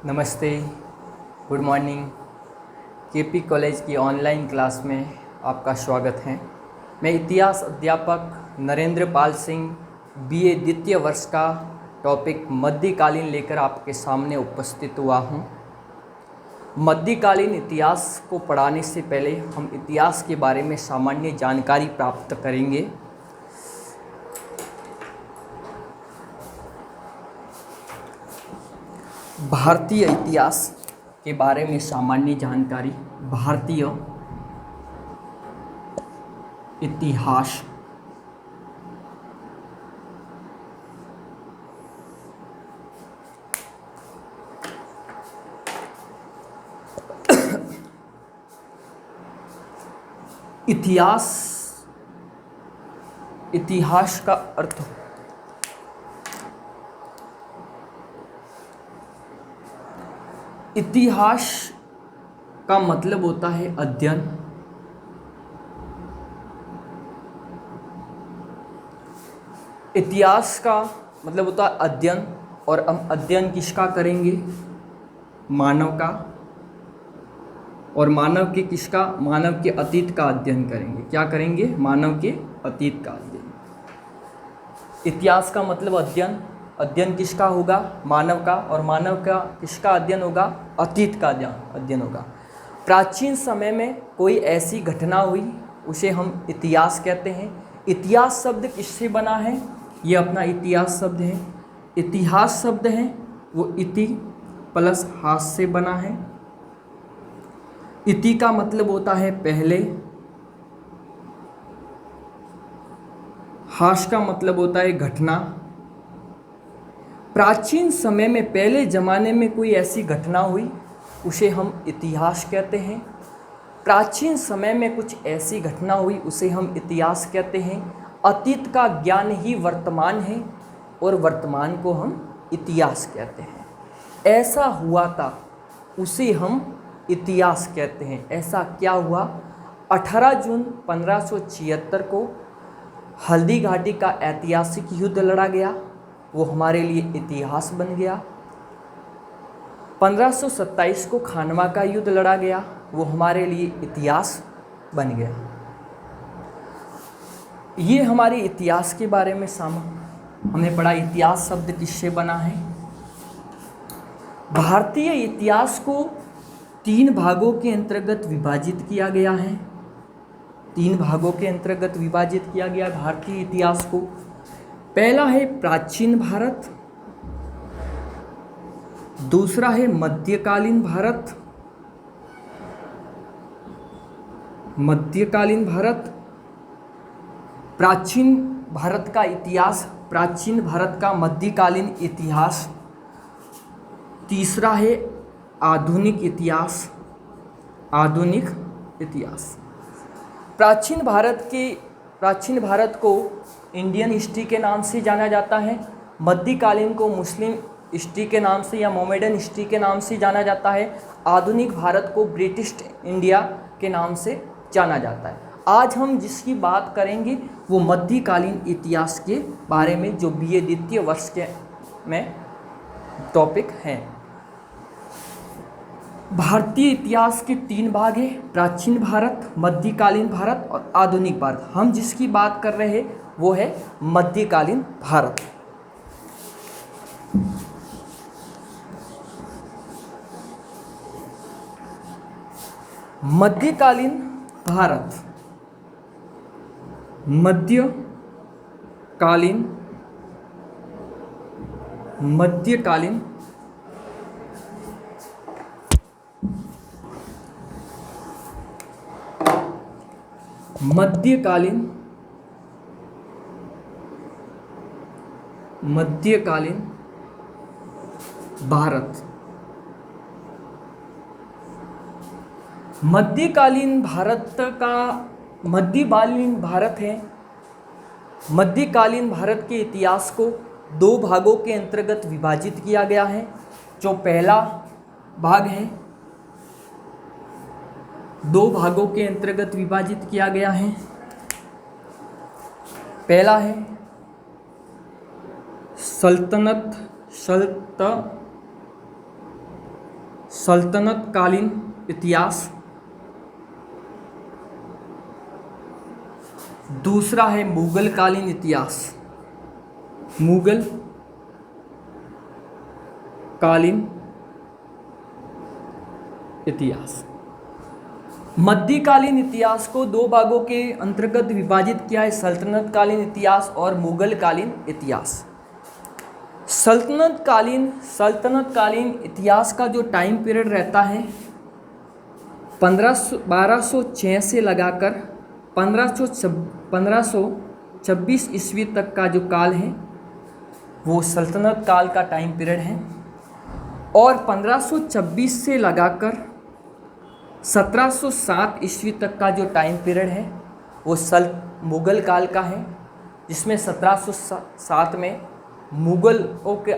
नमस्ते, good morning. KP college की online class में आपका स्वागत है। मैं इतिहास अध्यापक नरेंद्र पाल सिंह बीए द्वितीय वर्ष का टॉपिक मध्यकालीन लेकर आपके सामने उपस्थित हुआ हूँ। मध्यकालीन इतिहास को पढ़ाने से पहले हम इतिहास के बारे में सामान्य जानकारी प्राप्त करेंगे। भारतीय इतिहास के बारे में सामान्य जानकारी। भारतीय इतिहास इतिहास का अर्थ इतिहास का मतलब होता है अध्ययन। इतिहास का मतलब होता है अध्ययन, और हम अध्ययन किसका करेंगे? मानव का। और मानव के किसका? मानव के अतीत का अध्ययन करेंगे। क्या करेंगे? मानव के अतीत का अध्ययन। इतिहास का मतलब अध्ययन। अध्ययन किसका होगा? मानव का। और मानव का किसका अध्ययन होगा? अतीत का अध्ययन होगा। प्राचीन समय में कोई ऐसी घटना हुई उसे हम इतिहास कहते हैं। इतिहास शब्द किससे बना है? ये अपना इतिहास शब्द है। इतिहास शब्द है वो इति प्लस हास से बना है। इति का मतलब होता है पहले, हास का मतलब होता है घटना। प्राचीन समय में, पहले ज़माने में कोई ऐसी घटना हुई उसे हम इतिहास कहते हैं। प्राचीन समय में कुछ ऐसी घटना हुई उसे हम इतिहास कहते हैं। अतीत का ज्ञान ही वर्तमान है और वर्तमान को हम इतिहास कहते हैं। ऐसा हुआ था उसे हम इतिहास कहते हैं। ऐसा क्या हुआ? 18 जून 1576 को हल्दी घाटी का ऐतिहासिक युद्ध लड़ा गया, वो हमारे लिए इतिहास बन गया। 1527 को खानवा का युद्ध लड़ा गया, वो हमारे लिए इतिहास बन गया। ये हमारे इतिहास के बारे में हमने पढ़ा। इतिहास शब्द किससे बना है? भारतीय इतिहास को 3 भागों के अंतर्गत विभाजित किया गया है। 3 भागों के अंतर्गत विभाजित किया गया भारतीय इतिहास को। पहला है प्राचीन भारत, दूसरा है मध्यकालीन भारत। मध्यकालीन भारत, प्राचीन भारत का इतिहास, प्राचीन भारत का मध्यकालीन इतिहास। तीसरा है आधुनिक इतिहास। आधुनिक इतिहास। प्राचीन भारत को इंडियन हिस्ट्री के नाम से जाना जाता है। मध्यकालीन को मुस्लिम हिस्ट्री के नाम से या मोमेडन हिस्ट्री के नाम से जाना जाता है। आधुनिक भारत को ब्रिटिश इंडिया के नाम से जाना जाता है। आज हम जिसकी बात करेंगे वो मध्यकालीन इतिहास के बारे में, जो बीए द्वितीय वर्ष के में टॉपिक हैं। भारतीय इतिहास के 3 भाग हैं: प्राचीन भारत, मध्यकालीन भारत और आधुनिक भारत। हम जिसकी बात कर रहे हैं वो है मध्यकालीन भारत। मध्यकालीन भारत, मध्यकालीन मध्यकालीन मध्यकालीन मध्यकालीन भारत। मध्यकालीन भारत का मध्यकालीन भारत है। मध्यकालीन भारत के इतिहास को 2 भागों के अंतर्गत विभाजित किया गया है। जो पहला भाग है, 2 भागों के अंतर्गत विभाजित किया गया है। पहला है सल्तनत कालीन इतिहास, दूसरा है मुगल कालीन इतिहास, मुगल कालीन इतिहास। मध्यकालीन इतिहास को दो भागों के अंतर्गत विभाजित किया है, सल्तनत कालीन इतिहास और मुगल कालीन इतिहास। सल्तनत कालीन इतिहास का जो टाइम पीरियड रहता है 1206 से लगाकर 1526 ईस्वी तक का जो काल है वो सल्तनत काल का टाइम पीरियड है, और 1526 से लगाकर 1707 ईस्वी तक का जो टाइम पीरियड है वो मुगल काल का है, जिसमें 1707 में मुगलों के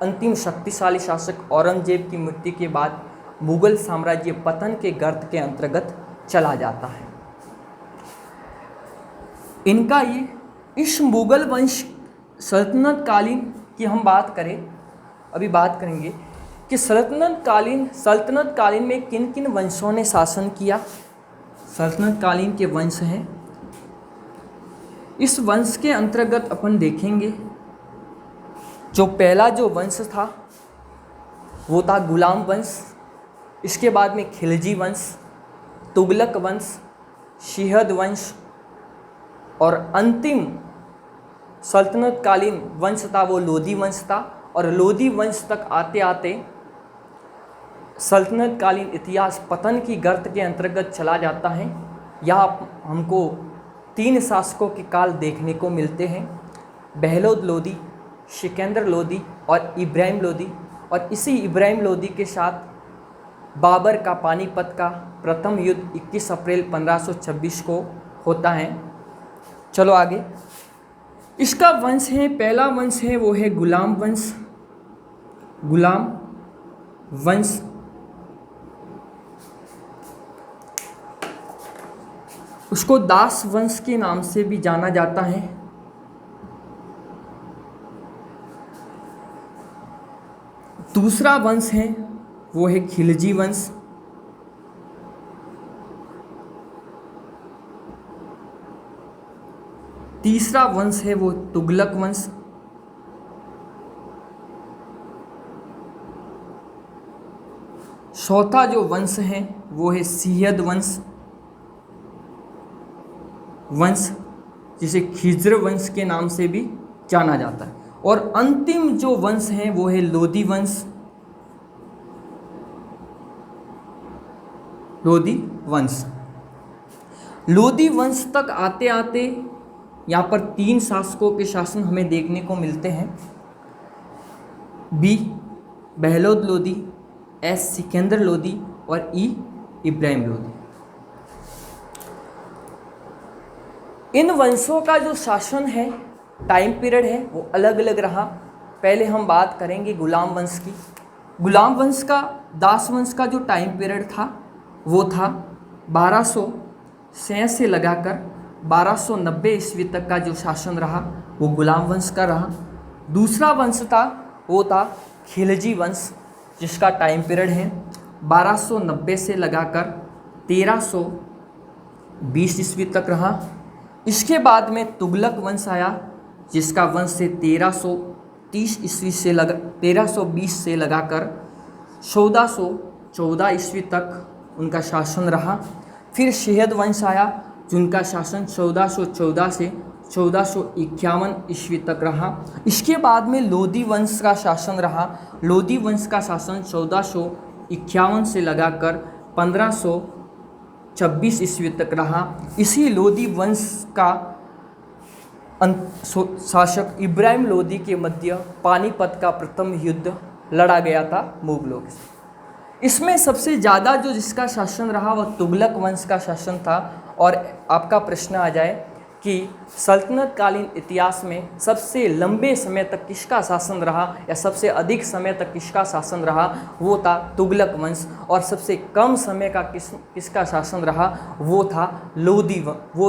अंतिम शक्तिशाली शासक औरंगजेब की मृत्यु के बाद मुगल साम्राज्य पतन के गर्त के अंतर्गत चला जाता है। इनका ये इस मुगल वंश सल्तनत कालीन की हम बात करें, अभी बात करेंगे कि सल्तनत कालीन में किन किन वंशों ने शासन किया। सल्तनत कालीन के वंश हैं, इस वंश के अंतर्गत अपन देखेंगे जो पहला जो वंश था वो था गुलाम वंश, इसके बाद में खिलजी वंश, तुगलक वंश, शिहद वंश, और अंतिम सल्तनत कालीन वंश था वो लोधी वंश था। और लोधी वंश तक आते आते सल्तनत कालीन इतिहास पतन की गर्त के अंतर्गत चला जाता है। यहाँ हमको 3 शासकों के काल देखने को मिलते हैं, बहलोद लोदी, सिकंदर लोदी और इब्राहिम लोदी। और इसी इब्राहिम लोदी के साथ बाबर का पानीपत का प्रथम युद्ध 21 अप्रैल 1526 को होता है। चलो आगे, इसका वंश है, पहला वंश है वो है गुलाम वंश। उसको दास वंश के नाम से भी जाना जाता है। दूसरा वंश है वो है खिलजी वंश। तीसरा वंश है वो तुगलक वंश। चौथा जो वंश है वो है सियद वंश, जिसे खिज्र वंश के नाम से भी जाना जाता है। और अंतिम जो वंश है वो है लोधी वंश तक आते आते यहाँ पर 3 शासकों के शासन हमें देखने को मिलते हैं, बी बहलोद लोदी, एस सिकंदर लोदी और ई इब्राहिम लोदी। इन वंशों का जो शासन है, टाइम पीरियड है, वो अलग अलग रहा। पहले हम बात करेंगे गुलाम वंश की। गुलाम वंश का, दास वंश का जो टाइम पीरियड था वो था 1206 से लगाकर 1290 ईस्वी तक का जो शासन रहा वो गुलाम वंश का रहा। दूसरा वंश था वो था खिलजी वंश, जिसका टाइम पीरियड है 1290 से लगाकर 1320 ईस्वी तक रहा। इसके बाद में तुगलक वंश आया, जिसका वंश से 1320 से लगाकर 1414 ईस्वी तक उनका शासन रहा। फिर शिहद वंश आया, जिनका शासन 1414 से 1451 ईस्वी तक रहा। इसके बाद में लोधी वंश का शासन रहा। लोधी वंश का शासन 1451 से लगाकर 1526 ईस्वी तक रहा। इसी लोधी वंश का शासक इब्राहिम लोदी के मध्य पानीपत का प्रथम युद्ध लड़ा गया था मुगलों के साथ। इसमें सबसे ज़्यादा जो जिसका शासन रहा वह तुगलक वंश का शासन था। और आपका प्रश्न आ जाए कि सल्तनत कालीन इतिहास में सबसे लंबे समय तक किसका शासन रहा या सबसे अधिक समय तक किसका शासन रहा, वो था तुगलक वंश। और सबसे कम समय का किसका शासन रहा वो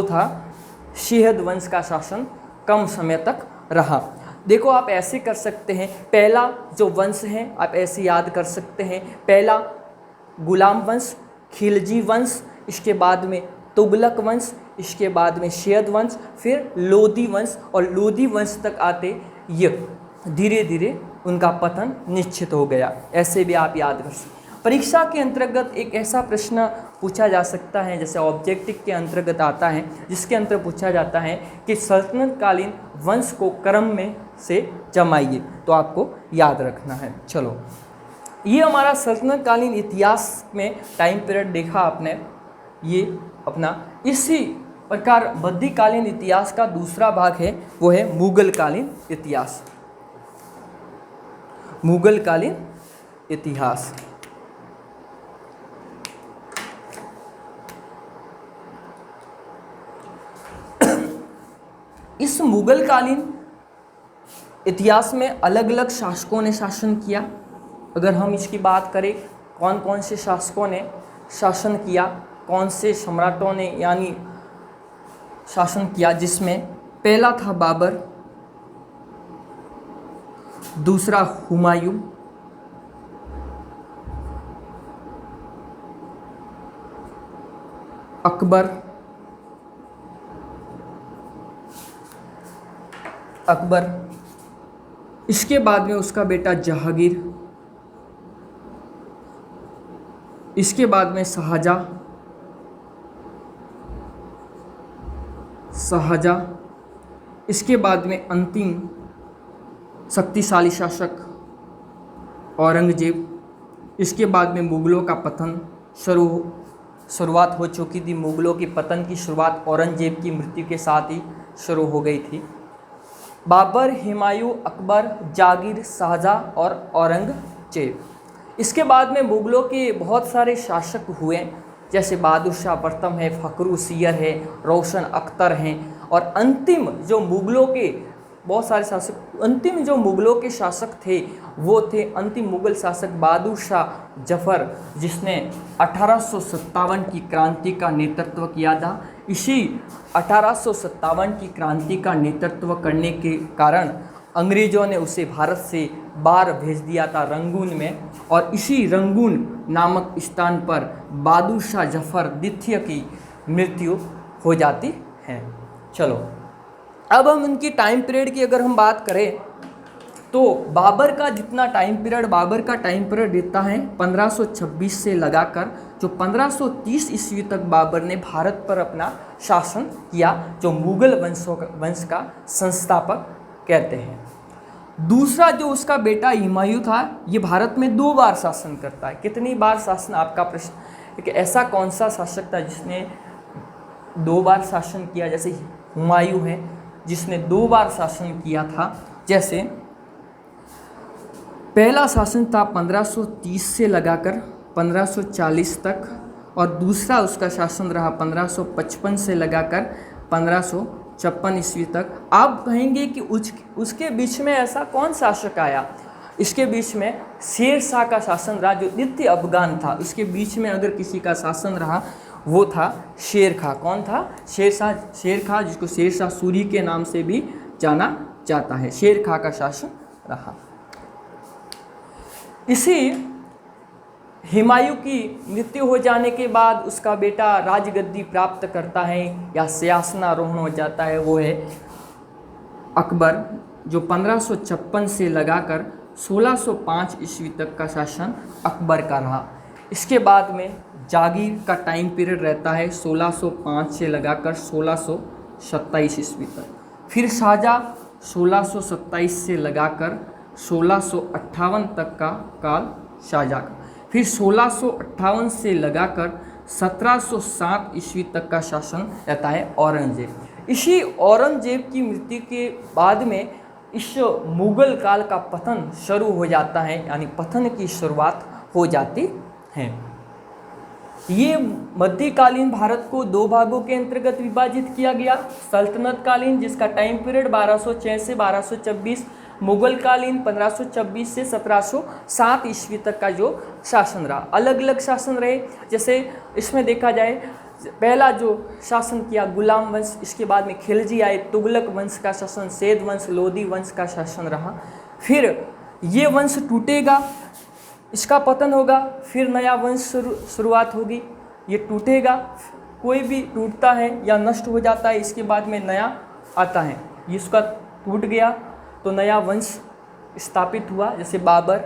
था शिहद वंश का शासन कम समय तक रहा। देखो आप ऐसे कर सकते हैं, पहला जो वंश है आप ऐसे याद कर सकते हैं, पहला गुलाम वंश, खिलजी वंश, इसके बाद में तुगलक वंश, इसके बाद में शैद वंश, फिर लोदी वंश, और लोदी वंश तक आते ये धीरे धीरे उनका पतन निश्चित हो गया। ऐसे भी आप याद कर सकते। परीक्षा के अंतर्गत एक ऐसा प्रश्न पूछा जा सकता है, जैसे ऑब्जेक्टिव के अंतर्गत आता है, जिसके अंतर पूछा जाता है कि सल्तनत कालीन वंश को क्रम में से जमाइए, तो आपको याद रखना है। चलो, ये हमारा सल्तनत कालीन इतिहास में टाइम पीरियड देखा आपने, ये अपना इसी प्रकार मध्यकालीन इतिहास का दूसरा भाग है, वो है मुगल कालीन इतिहास। मुगल कालीन इतिहास इस मुगल कालीन इतिहास में अलग अलग शासकों ने शासन किया। अगर हम इसकी बात करें, कौन कौन से शासकों ने शासन किया, कौन से सम्राटों ने यानी शासन किया, जिसमें पहला था बाबर, दूसरा हुमायूं, अकबर, इसके बाद में उसका बेटा जहांगीर, इसके बाद में शाहजहां, इसके बाद में अंतिम शक्तिशाली शासक औरंगजेब, इसके बाद में मुगलों का पतन शुरुआत हो चुकी थी। मुगलों की पतन की शुरुआत औरंगजेब की मृत्यु के साथ ही शुरू हो गई थी। बाबर, हुमायूं, अकबर, जहांगीर, शाहजहां और औरंगजेब। इसके बाद में मुगलों के बहुत सारे शासक हुए, जैसे बहादुर शाह प्रथम है, फखरुसियर है, रोशन अख्तर हैं, और अंतिम जो मुगलों के बहुत सारे शासक, अंतिम जो मुगलों के शासक थे वो थे अंतिम मुगल शासक बहादुर शाह जफर, जिसने 1857 की क्रांति का नेतृत्व किया था। इसी 1857 की क्रांति का नेतृत्व करने के कारण अंग्रेज़ों ने उसे भारत से बाहर भेज दिया था रंगून में, और इसी रंगून नामक स्थान पर बहादुर शाह जफर द्वितीय की मृत्यु हो जाती है। चलो, अब हम उनकी टाइम पीरियड की अगर हम बात करें तो बाबर का जितना टाइम पीरियड, बाबर का टाइम पीरियड देता है 1526 से लगाकर जो 1530 ईस्वी तक बाबर ने भारत पर अपना शासन किया, जो मुगल वंश का संस्थापक कहते हैं। दूसरा जो उसका बेटा हुमायूं था, ये भारत में 2 बार शासन करता है। कितनी बार शासन, आपका प्रश्न, कि ऐसा कौन सा शासक था जिसने 2 बार शासन किया? जैसे हुमायूं है जिसने 2 बार शासन किया था। जैसे पहला शासन था 1530 से लगाकर 1540 तक, और दूसरा उसका शासन रहा 1555 से लगाकर 1556 ईस्वी तक। आप कहेंगे कि उसके बीच में ऐसा कौन शासक आया? इसके बीच में शेर शाह का शासन रहा, जो द्वितीय अफगान था। इसके बीच में अगर किसी का शासन रहा वो था शेर खां। कौन था? शेर खां, जिसको शेर शाह सूरी के नाम से भी जाना जाता है। शेर खां का शासन रहा। इसी हुमायूं की मृत्यु हो जाने के बाद उसका बेटा राजगद्दी प्राप्त करता है या सिंहासनारोहण हो जाता है, वो है अकबर, जो 1556 से लगाकर 1605 ईस्वी तक का शासन अकबर का रहा। इसके बाद में जहांगीर का टाइम पीरियड रहता है 1605 से लगाकर 1627 ईस्वी तक। फिर शाहजहां 1627 से लगाकर 1658 तक का काल शाहजहां का। फिर 1658 से लगाकर 1707 ईस्वी तक का शासन रहता है औरंगजेब। इसी औरंगजेब की मृत्यु के बाद में इस मुगल काल का पतन शुरू हो जाता है, यानी पतन की शुरुआत हो जाती है। ये मध्यकालीन भारत को 2 भागों के अंतर्गत विभाजित किया गया। सल्तनत कालीन, जिसका टाइम पीरियड 1206 से 1226, मुगल कालीन 1526 से 1707 ईस्वी तक का जो शासन रहा। अलग अलग शासन रहे। जैसे इसमें देखा जाए पहला जो शासन किया गुलाम वंश, इसके बाद में खिलजी आए, तुगलक वंश का शासन, सैद वंश, लोदी वंश का शासन रहा। फिर ये वंश टूटेगा, इसका पतन होगा, फिर नया वंश शुरुआत होगी। ये टूटेगा, कोई भी टूटता है या नष्ट हो जाता है, इसके बाद में नया आता है। इसका टूट गया तो नया वंश स्थापित हुआ, जैसे बाबर।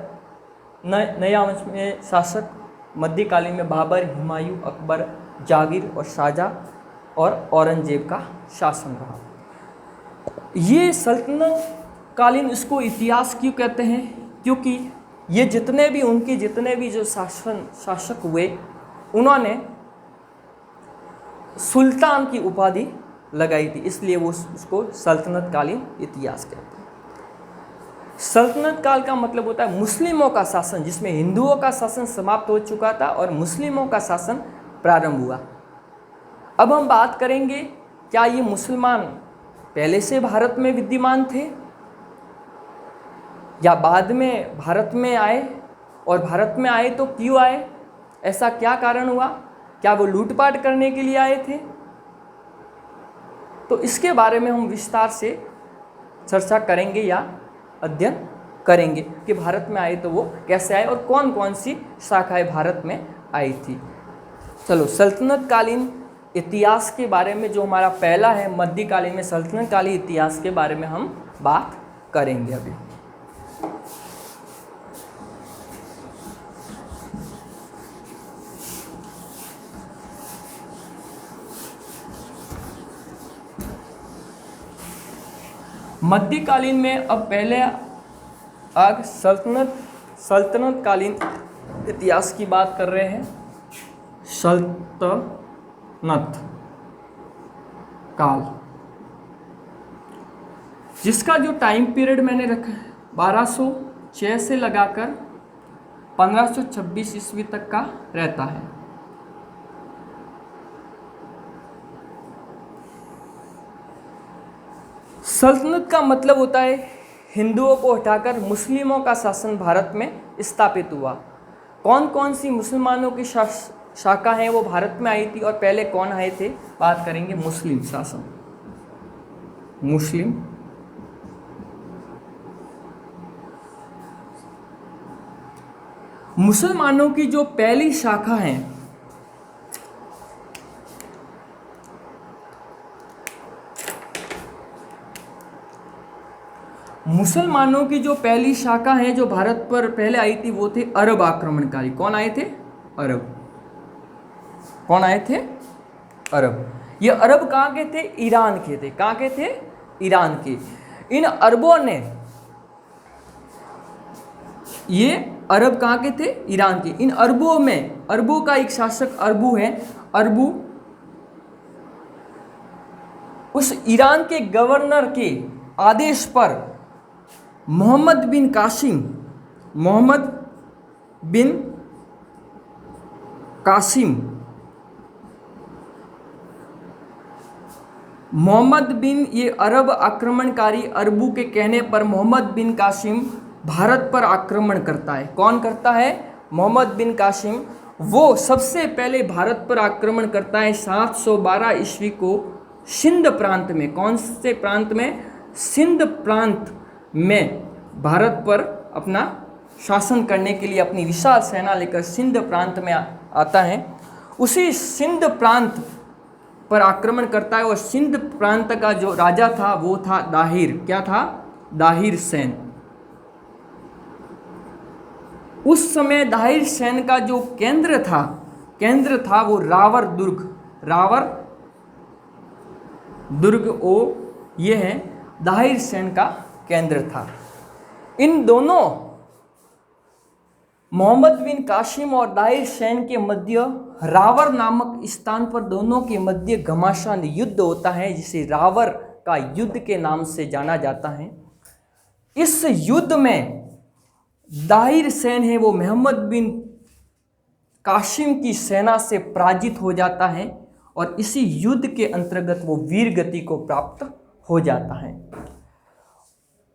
नया वंश में शासक मध्यकालीन में बाबर, हुमायूं, अकबर, जागीर और शाहजहाँ और औरंगजेब का शासन रहा। ये सल्तनत कालीन, इसको इतिहास क्यों कहते हैं? क्योंकि ये जितने भी जो शासक हुए, उन्होंने सुल्तान की उपाधि लगाई थी, इसलिए वो उसको सल्तनत कालीन इतिहास कहते हैं। सल्तनत काल का मतलब होता है मुस्लिमों का शासन, जिसमें हिंदुओं का शासन समाप्त हो चुका था और मुस्लिमों का शासन प्रारंभ हुआ। अब हम बात करेंगे, क्या ये मुसलमान पहले से भारत में विद्यमान थे या बाद में भारत में आए? और भारत में आए तो क्यों आए? ऐसा क्या कारण हुआ? क्या वो लूटपाट करने के लिए आए थे? तो इसके बारे में हम विस्तार से चर्चा करेंगे या अध्ययन करेंगे कि भारत में आए तो वो कैसे आए और कौन कौन सी शाखाएं भारत में आई थी। चलो, सल्तनत कालीन इतिहास के बारे में जो हमारा पहला है, मध्यकालीन में सल्तनत कालीन इतिहास के बारे में हम बात करेंगे अभी। मध्यकालीन में अब पहले आग सल्तनत कालीन इतिहास की बात कर रहे हैं। सल्तनत काल, जिसका जो टाइम पीरियड मैंने रखा है 1206 से लगाकर 1526 ईस्वी तक का रहता है। सल्तनत का मतलब होता है हिंदुओं को हटाकर मुस्लिमों का शासन भारत में स्थापित हुआ। कौन कौन सी मुसलमानों की शाखा है वो भारत में आई थी और पहले कौन आए थे? बात करेंगे मुस्लिम शासन। मुस्लिम मुसलमानों की जो पहली शाखा है, मुसलमानों की जो पहली शाखा है जो भारत पर पहले आई थी, वो थे अरब आक्रमणकारी। कौन आए थे? अरब। कौन आए थे? अरब। ये अरब कहाँ के थे? ईरान के थे। कहाँ के थे? ईरान के। इन अरबों ने, ये अरब कहाँ के थे? ईरान के। इन अरबों में, अरबों का एक शासक अरबू है। अरबू उस ईरान के गवर्नर के आदेश पर मोहम्मद बिन कासिम ये अरब आक्रमणकारी अरबू के कहने पर मोहम्मद बिन कासिम भारत पर आक्रमण करता है। कौन करता है? मोहम्मद बिन कासिम। वो सबसे पहले भारत पर आक्रमण करता है 712 ईस्वी को सिंध प्रांत में। कौन से प्रांत में? सिंध प्रांत में भारत पर अपना शासन करने के लिए अपनी विशाल सेना लेकर सिंध प्रांत में आता है। उसी सिंध प्रांत पर आक्रमण करता है और सिंध प्रांत का जो राजा था वो था दाहिर। क्या था? दाहिर सेन। उस समय दाहिर सेन का जो केंद्र था वो रावर दुर्ग ये है दाहिर सेन का केंद्र था। इन दोनों मोहम्मद बिन कासिम और दाहिर सेन के मध्य रावर नामक स्थान पर दोनों के मध्य घमासान युद्ध होता है, जिसे रावर का युद्ध के नाम से जाना जाता है। इस युद्ध में दाहिर सेन है वो मोहम्मद बिन कासिम की सेना से पराजित हो जाता है और इसी युद्ध के अंतर्गत वो वीर गति को प्राप्त हो जाता है।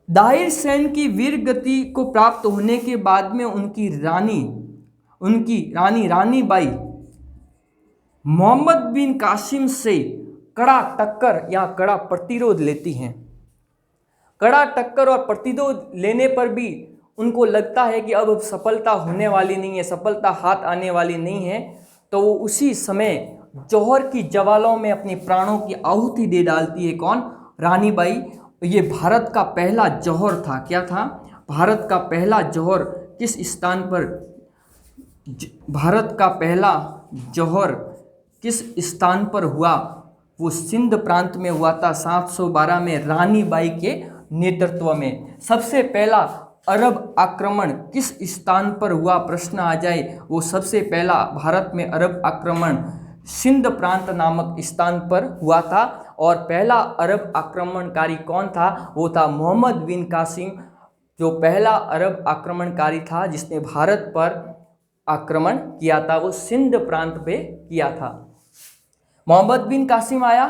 दाहिर सेन की वीर गति को प्राप्त होने के बाद में उनकी रानी बाई मोहम्मद बिन कासिम से कड़ा टक्कर या कड़ा प्रतिरोध लेती हैं। कड़ा टक्कर और प्रतिरोध लेने पर भी उनको लगता है कि अब सफलता होने वाली नहीं है, सफलता हाथ आने वाली नहीं है, तो वो उसी समय जौहर की ज्वालाओं में अपने प्राणों की आहुति दे डालती है। कौन? रानी बाई। ये भारत का पहला जौहर था। क्या था? भारत का पहला जौहर किस स्थान पर, भारत का पहला जौहर किस स्थान पर हुआ? वो सिंध प्रांत में हुआ था 712 में रानी बाई के नेतृत्व में। सबसे पहला अरब आक्रमण किस स्थान पर हुआ? प्रश्न आ जाए, वो सबसे पहला भारत में अरब आक्रमण सिंध प्रांत नामक स्थान पर हुआ था। और पहला अरब आक्रमणकारी कौन था? वो था मोहम्मद बिन कासिम, जो पहला अरब आक्रमणकारी था जिसने भारत पर आक्रमण किया था। वो सिंध प्रांत पे किया था। मोहम्मद बिन कासिम आया,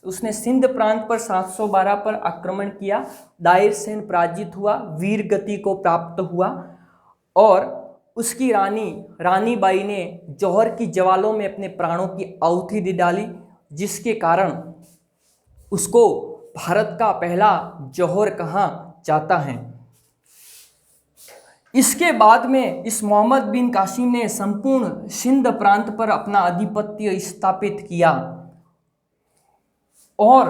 उसने सिंध प्रांत पर 712 पर आक्रमण किया। दाहिर सेन पराजित हुआ, वीर गति को प्राप्त हुआ और उसकी रानी बाई ने जौहर की ज्वालों में अपने प्राणों की आहुति दे डाली, जिसके कारण उसको भारत का पहला जौहर कहा जाता है। इसके बाद में इस मोहम्मद बिन कासिम ने संपूर्ण सिंध प्रांत पर अपना आधिपत्य स्थापित किया और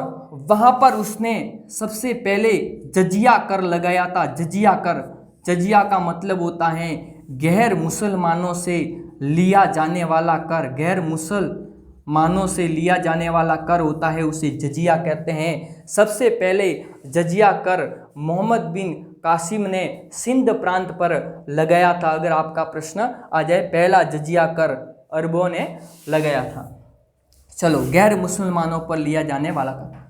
वहां पर उसने सबसे पहले जजिया कर लगाया था। जजिया कर, जजिया का मतलब होता है गैर मुसलमानों से लिया जाने वाला कर। गैर मुसलमानों से लिया जाने वाला कर होता है, उसे जजिया कहते हैं। सबसे पहले जजिया कर मोहम्मद बिन कासिम ने सिंध प्रांत पर लगाया था। अगर आपका प्रश्न आ जाए, पहला जजिया कर अरबों ने लगाया था। चलो, गैर मुसलमानों पर लिया जाने वाला कर।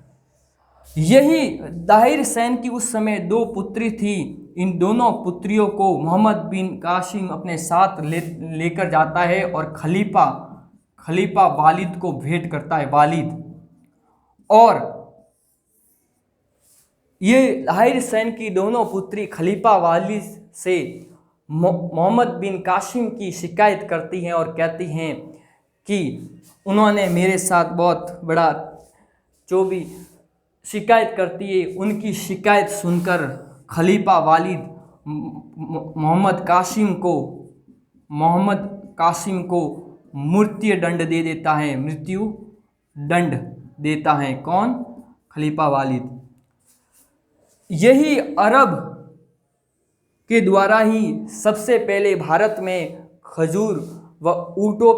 यही दाहिर सेन की उस समय 2 पुत्री थी। इन दोनों पुत्रियों को मोहम्मद बिन कासिम अपने साथ लेकर जाता है और खलीफा वालिद को भेंट करता है। वालिद, और ये दाहिर सेन की दोनों पुत्री खलीफा वालिद से मोहम्मद बिन कासिम की शिकायत करती हैं और कहती हैं कि उन्होंने मेरे साथ बहुत बड़ा, जो भी शिकायत करती है, उनकी शिकायत सुनकर खलीफा वालिद मोहम्मद कासिम को मृत्यु दंड दे देता है। मृत्यु दंड देता है। कौन? खलीफा वालिद। यही अरब के द्वारा ही सबसे पहले भारत में खजूर व ऊँटों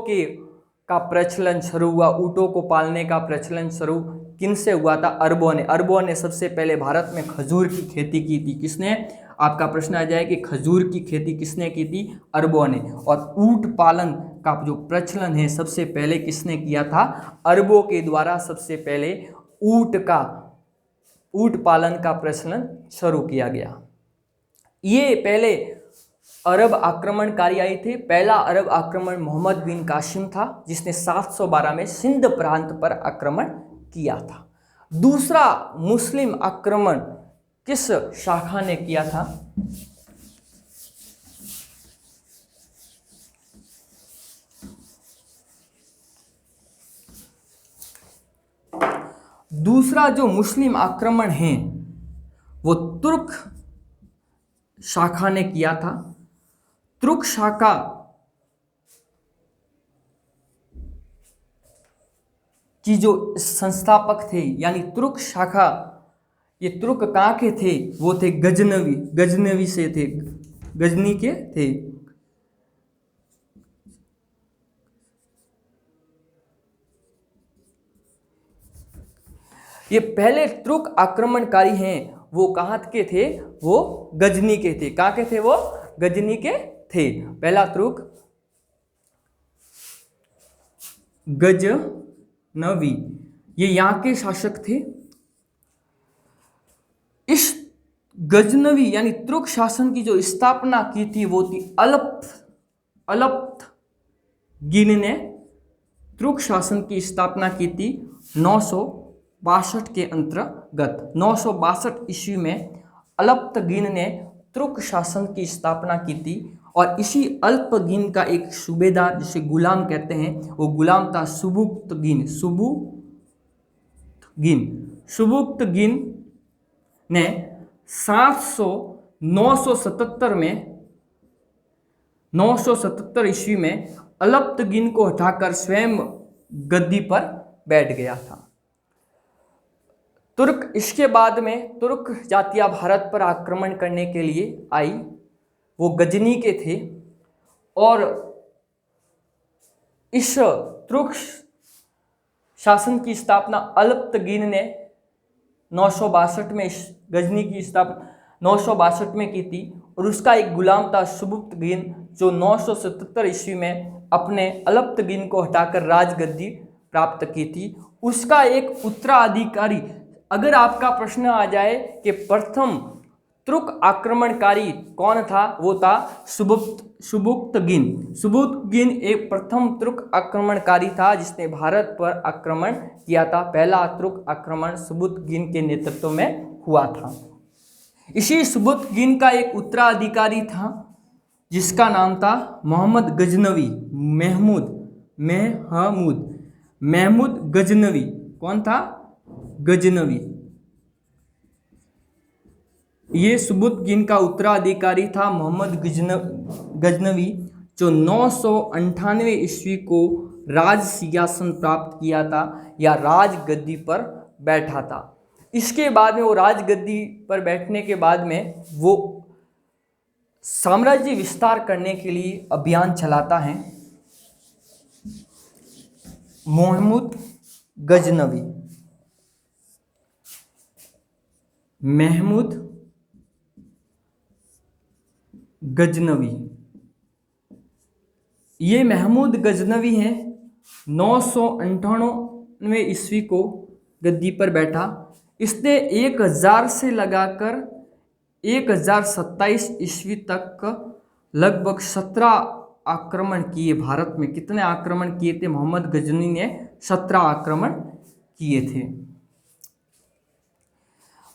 का प्रचलन शुरू हुआ। ऊँटों को पालने का प्रचलन शुरू किनसे हुआ था? अरबों ने सबसे पहले भारत में खजूर की खेती की थी। किसने? आपका प्रश्न आ जाए कि खजूर की खेती किसने की थी? अरबों ने। और ऊँट पालन का जो प्रचलन है सबसे पहले किसने किया था? अरबों के द्वारा सबसे पहले ऊँट पालन का प्रचलन शुरू किया गया। ये पहले अरब आक्रमणकारी आए थे। पहला अरब आक्रमण मोहम्मद बिन कासिम था, जिसने 712 में सिंध प्रांत पर आक्रमण किया था। दूसरा मुस्लिम आक्रमण किस शाखा ने किया था? दूसरा जो मुस्लिम आक्रमण है वो तुर्क शाखा ने किया था। तुर्क शाखा की जो संस्थापक थे, यानी तुर्क शाखा, ये तुर्क कहाँ के थे? वो थे गजनवी से थे, गजनी के थे। ये पहले तुर्क आक्रमणकारी हैं, वो कहाँ के थे? वो गजनी के थे। कहाँ के थे? वो गजनी के थे। पहला तुर्क गजनवी, ये यहाँ के शासक थे। इस गजनवी यानी तुर्क शासन की जो स्थापना की थी वो थी अलप्तगिन ने तुर्क शासन की स्थापना की थी 962 के अंतर्गत। 962 ईस्वी में अलप्तगिन ने तुर्क शासन की स्थापना की थी और इसी अल्पगिन का एक सूबेदार जिसे गुलाम कहते हैं, वो गुलाम था सुबुक्तगिन। सुबुक्तगिन ने 977 ईस्वी में अल्पतगिन को हटाकर स्वयं गद्दी पर बैठ गया था। तुर्क इसके बाद में तुर्क जातियां भारत पर आक्रमण करने के लिए आई। वो गजनी के थे और इस तुर्क शासन की स्थापना अल्पतगिन ने 962 में, इस गजनी की स्थापना 962 में की थी। और उसका एक गुलाम था सुबुक्तगिन जो 977 ईस्वी में अपने अल्पतगिन को हटाकर राजगद्दी प्राप्त की थी। उसका एक उत्तराधिकारी, अगर आपका प्रश्न आ जाए कि प्रथम तुर्क आक्रमणकारी कौन था, वो था सुबुक्तगिन। सुबुक्तगिन एक प्रथम तुर्क आक्रमणकारी था जिसने भारत पर आक्रमण किया था। पहला तुर्क आक्रमण सुबुक्तगिन के नेतृत्व में हुआ था। इसी सुबुक्तगिन का एक उत्तराधिकारी था जिसका नाम था मोहम्मद गजनवी। महमूद गजनवी। कौन था? गजनवी। ये सुबुक्तगिन का उत्तराधिकारी था मोहम्मद गजनवी, जो 998 ईस्वी को राज सिंहासन प्राप्त किया था या राजगद्दी पर बैठा था। इसके बाद में वो राजगद्दी पर बैठने के बाद में वो साम्राज्य विस्तार करने के लिए अभियान चलाता है। महमूद गजनवी। ये महमूद गजनवी है, 998 ईस्वी को गद्दी पर बैठा। इसने 1000 से लगाकर 1027 ईस्वी तक लगभग 17 आक्रमण किए भारत में। कितने आक्रमण किए थे? मोहम्मद गजनवी ने 17 आक्रमण किए थे।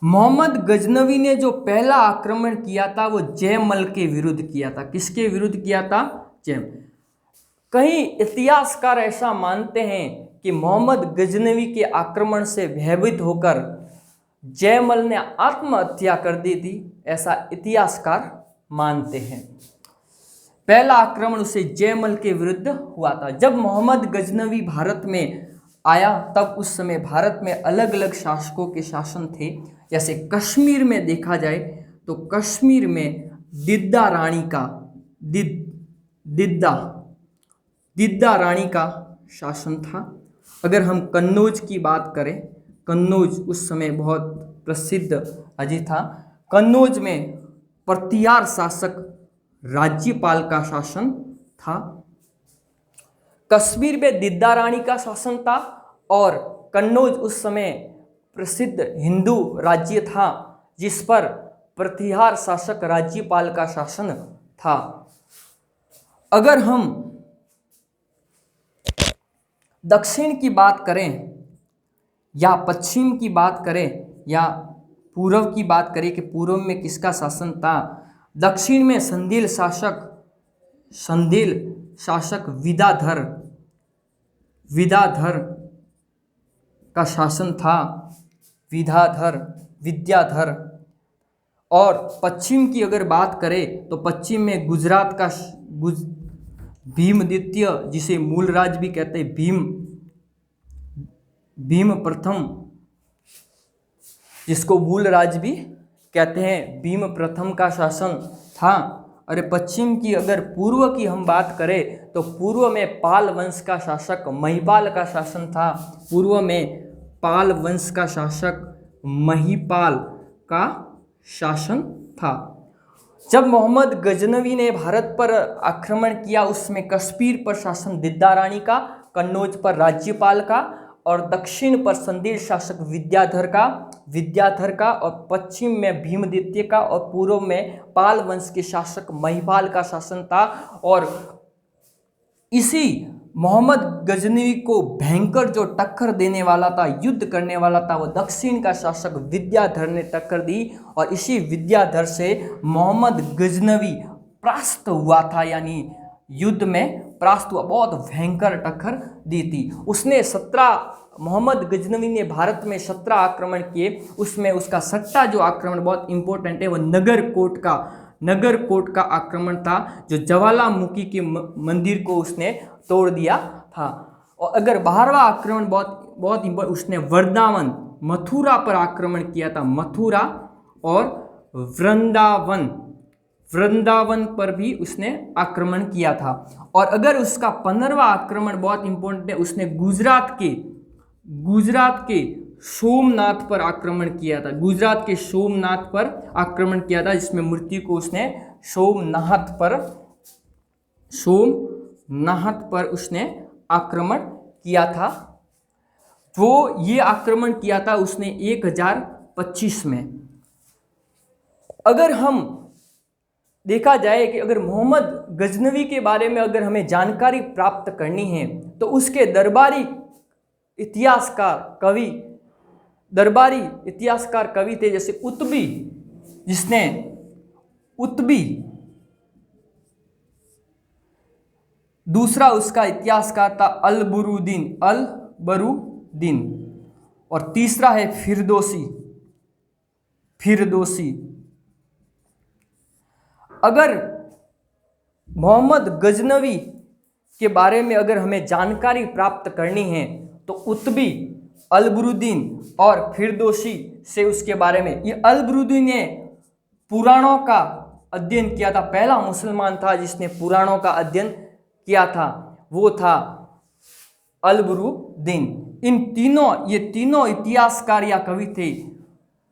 मोहम्मद गजनवी ने जो पहला आक्रमण किया था वो जयमल के विरुद्ध किया था। किसके विरुद्ध किया था? कई इतिहासकार ऐसा मानते हैं कि मोहम्मद गजनवी के आक्रमण से भयभीत होकर जयमल ने आत्महत्या कर दी थी, ऐसा इतिहासकार मानते हैं। पहला आक्रमण उसे जयमल के विरुद्ध हुआ था। जब मोहम्मद गजनवी भारत में आया तब उस समय भारत में अलग अलग शासकों के शासन थे। जैसे कश्मीर में देखा जाए तो कश्मीर में दिद्दा रानी का शासन था। अगर हम कन्नौज की बात करें, कन्नौज उस समय बहुत प्रसिद्ध अजय था। कन्नौज में प्रतिहार शासक राज्यपाल का शासन था। कश्मीर में दिद्दा रानी का शासन था और कन्नौज उस समय प्रसिद्ध हिंदू राज्य था जिस पर प्रतिहार शासक राज्यपाल का शासन था। अगर हम दक्षिण की बात करें या पश्चिम की बात करें या पूर्व की बात करें कि पूर्व में किसका शासन था, दक्षिण में संदील शासक विद्याधर का शासन था। विद्याधर। और पश्चिम की अगर बात करें तो पश्चिम में गुजरात का भीमद्वितीय, जिसे मूल राज भी कहते हैं, भीम प्रथम, जिसको मूल राज भी कहते हैं, भीम प्रथम का शासन था। और पश्चिम की अगर पूर्व की हम बात करें तो पूर्व में पाल वंश का शासक महिपाल का शासन था। पूर्व में पाल वंश का शासक महिपाल का शासन था। जब मोहम्मद गजनवी ने भारत पर आक्रमण किया उसमें कश्मीर पर शासन दिद्दा रानी का, कन्नौज पर राज्यपाल का और दक्षिण पर संदील शासक विद्याधर का और पश्चिम में भीमद्वितीय का और पूर्व में पाल वंश के शासक महिपाल का शासन था। और इसी मोहम्मद गजनवी को भयंकर जो टक्कर देने वाला था, युद्ध करने वाला था, वो दक्षिण का शासक विद्याधर ने टक्कर दी। और इसी विद्याधर से मोहम्मद गजनवी परास्त हुआ था, यानी युद्ध में परास्त हुआ, बहुत भयंकर टक्कर दी थी उसने। 17 मोहम्मद गजनवी ने भारत में 17 आक्रमण किए, उसमें उसका 6वां जो आक्रमण बहुत इंपॉर्टेंट है वो नगरकोट का आक्रमण था, जो ज्वालामुखी के मंदिर को उसने तोड़ दिया था। और अगर 12वां आक्रमण बहुत इंपॉर्टेंट, उसने वृंदावन मथुरा पर आक्रमण किया था, मथुरा और वृंदावन पर भी उसने आक्रमण किया था। और अगर उसका 15वां आक्रमण बहुत इंपॉर्टेंट है, उसने गुजरात के सोमनाथ पर आक्रमण किया था, गुजरात के सोमनाथ पर आक्रमण किया था, जिसमें मूर्ति को उसने सोमनाथ पर उसने आक्रमण किया था। वो ये आक्रमण किया था उसने 1025 में। अगर हम देखा जाए कि अगर मोहम्मद गजनवी के बारे में अगर हमें जानकारी प्राप्त करनी है तो उसके दरबारी इतिहासकार कवि थे, जैसे उत्बी, दूसरा उसका इतिहासकार था अलबरुद्दीन, और तीसरा है फिरदौसी। अगर मोहम्मद गजनवी के बारे में अगर हमें जानकारी प्राप्त करनी है तो उत्बी, अलबरुद्दीन और फिरदौसी से उसके बारे में। ये अलबरुद्दीन ने पुराणों का अध्ययन किया था, पहला मुसलमान था जिसने पुराणों का अध्ययन किया था, वो था अलबरुद्दीन। ये तीनों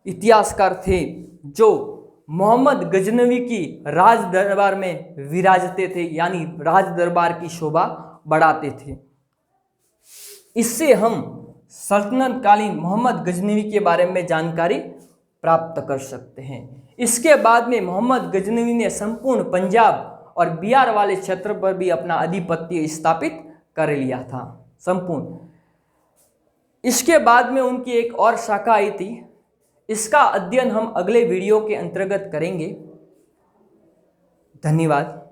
इतिहासकार थे जो मोहम्मद गजनवी की राज दरबार में विराजते थे, यानी राज दरबार की शोभा बढ़ाते थे। इससे हम सल्तनत कालीन मोहम्मद गजनवी के बारे में जानकारी प्राप्त कर सकते हैं। इसके बाद में मोहम्मद गजनवी ने संपूर्ण पंजाब और बिहार वाले क्षेत्र पर भी अपना आधिपत्य स्थापित कर लिया था, संपूर्ण। इसके बाद में उनकी एक और शाखा आई थी, इसका अध्ययन हम अगले वीडियो के अंतर्गत करेंगे। धन्यवाद।